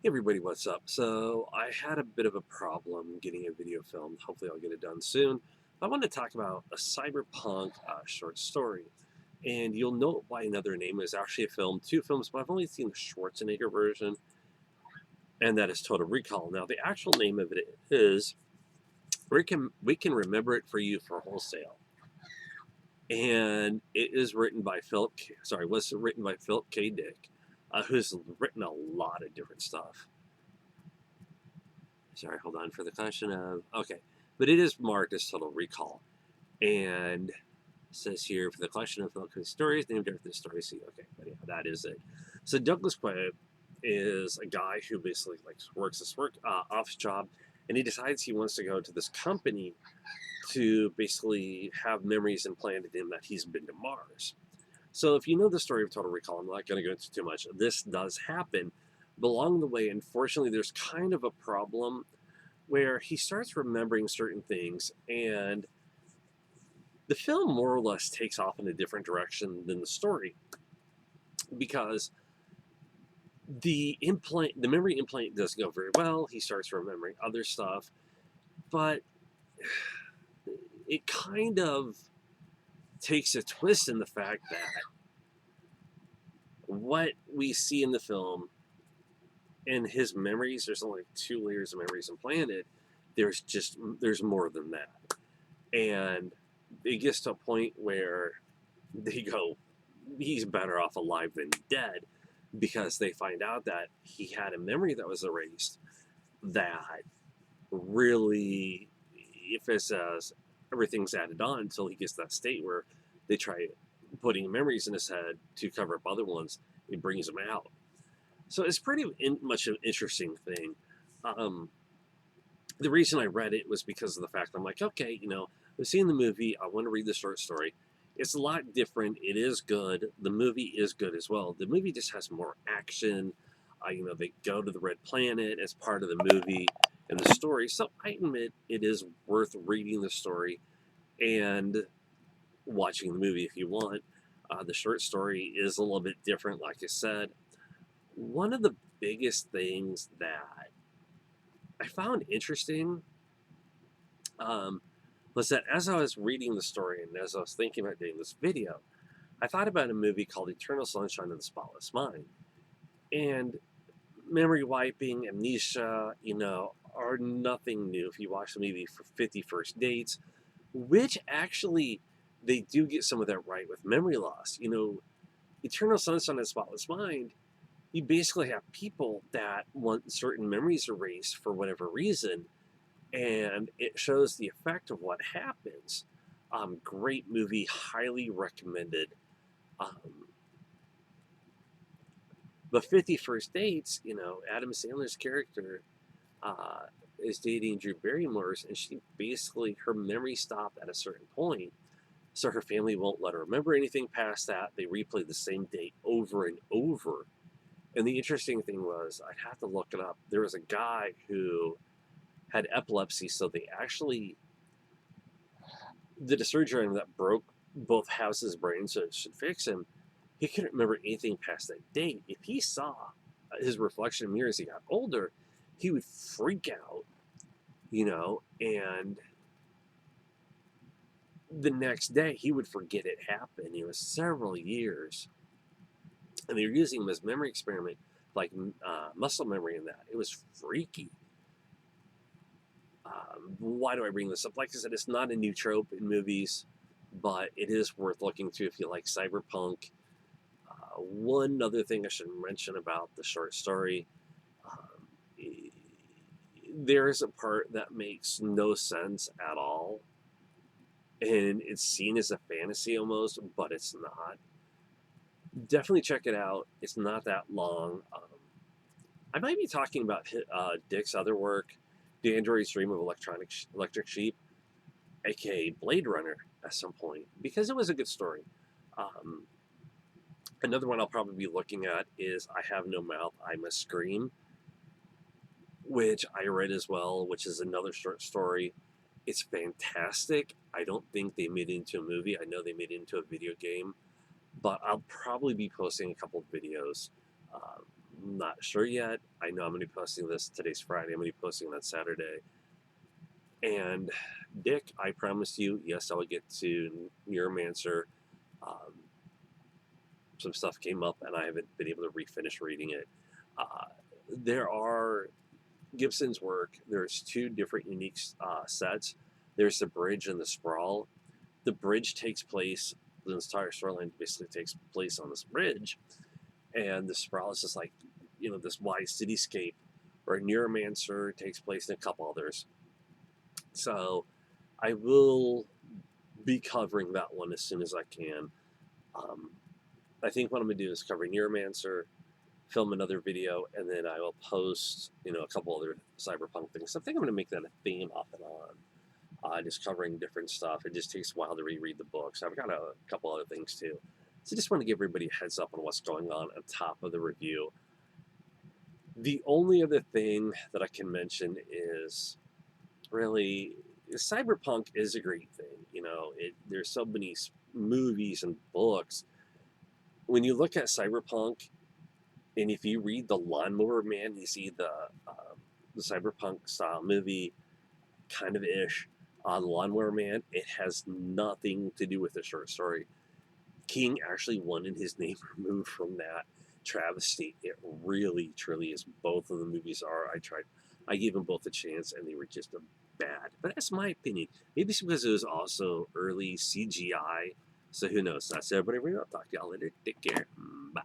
Hey everybody, what's up? So I had a bit of a problem getting a video filmed. Hopefully I'll get it done soon. I want to talk about a cyberpunk short story. And you'll know it by another name. It's actually a film, two films, but I've only seen the Schwarzenegger version, and that is Total Recall. Now the actual name of it is We Can Remember It For You for Wholesale. And it is written by was written by Philip K. Dick, who's written a lot of different stuff. Sorry, hold on for the question of okay, but it is marked as Total Recall, and it says here for the collection of Philip stories named after the story. See, okay, but yeah, that is it. So Douglas Quaid is a guy who basically like works this office job, and he decides he wants to go to this company to basically have memories implanted in that he's been to Mars. So if you know the story of Total Recall, I'm not going to go into too much. This does happen, but along the way, unfortunately, there's kind of a problem where he starts remembering certain things, and the film more or less takes off in a different direction than the story because the memory implant does go very well. He starts remembering other stuff, but it kind of takes a twist in the fact that what we see in the film and his memories, there's only two layers of memories implanted. There's more than that, and it gets to a point where they go, he's better off alive than dead, because they find out that he had a memory that was erased that really, if it says everything's added on until he gets to that state where they try putting memories in his head to cover up other ones, it brings him out. So it's pretty much an interesting thing. Um, the reason I read it was because of the fact I'm like, okay, I've seen the movie. I want to read the short story. It's a lot different. It is good. The movie is good as well. The movie just has more action. They go to the Red Planet as part of the movie and the story. So I admit it is worth reading the story and watching the movie if you want. The short story is a little bit different, like I said. One of the biggest things that I found interesting um, was that as I was reading the story and as I was thinking about doing this video, I thought about a movie called Eternal Sunshine of the Spotless Mind. And memory wiping, amnesia, are nothing new if you watch the movie for 50 First Dates, which actually they do get some of that right with memory loss. Eternal Sunshine of the Spotless Mind, you basically have people that want certain memories erased for whatever reason, and it shows the effect of what happens. Great movie, highly recommended. Um, but 50 First Dates, Adam Sandler's character uh, is dating Drew Barrymore's, and she basically, her memory stopped at a certain point, so her family won't let her remember anything past that. They replay the same date over and over. And the interesting thing was, I'd have to look it up. There was a guy who had epilepsy, so they actually did a surgery on him that broke both halves of his brain, so it should fix him. He couldn't remember anything past that date. If he saw his reflection in the mirror as he got older, he would freak out, and the next day he would forget it happened. It was several years, and they were using him as memory experiment, like muscle memory in that. It was freaky. Why do I bring this up? Like I said, it's not a new trope in movies, but it is worth looking to if you like cyberpunk. One other thing I should mention about the short story, um, there is a part that makes no sense at all, and it's seen as a fantasy almost, but it's not. Definitely check it out. It's not that long. I might be talking about Dick's other work, The Android's Dream of Electric Sheep, aka Blade Runner, at some point, because it was a good story. Um, Another one I'll probably be looking at is I Have No Mouth, I Must Scream, which I read as well, which is another short story. It's fantastic. I don't think they made it into a movie. I know they made it into a video game, but I'll probably be posting a couple of videos. not sure yet. I know I'm going to be posting this. Today's Friday. I'm going to be posting that Saturday. And Dick, I promise you, yes, I will get to Neuromancer. Um, some stuff came up, and I haven't been able to refinish reading it. There are Gibson's work. There's two different unique sets. There's the bridge and the sprawl. The bridge takes place. The entire storyline basically takes place on this bridge, and the sprawl is just like, this wide cityscape. Where Neuromancer takes place in a couple others. So I will be covering that one as soon as I can. I think what I'm going to do is cover Neuromancer, film another video, and then I will post, a couple other cyberpunk things. So I think I'm going to make that a theme off and on, just covering different stuff. It just takes a while to reread the books. I've got a couple other things too. So I just want to give everybody a heads up on what's going on top of the review. The only other thing that I can mention is really cyberpunk is a great thing. There's so many movies and books. When you look at cyberpunk, and if you read The Lawnmower Man, you see the cyberpunk style movie, kind of ish. The Lawnmower Man, it has nothing to do with the short story. King actually wanted his name removed from that travesty. It really, truly is. Both of the movies are. I gave them both a chance, and they were just bad. But that's my opinion. Maybe it's because it was also early CGI. So who knows? That's everybody. I'll talk to y'all later. Take care. Bye.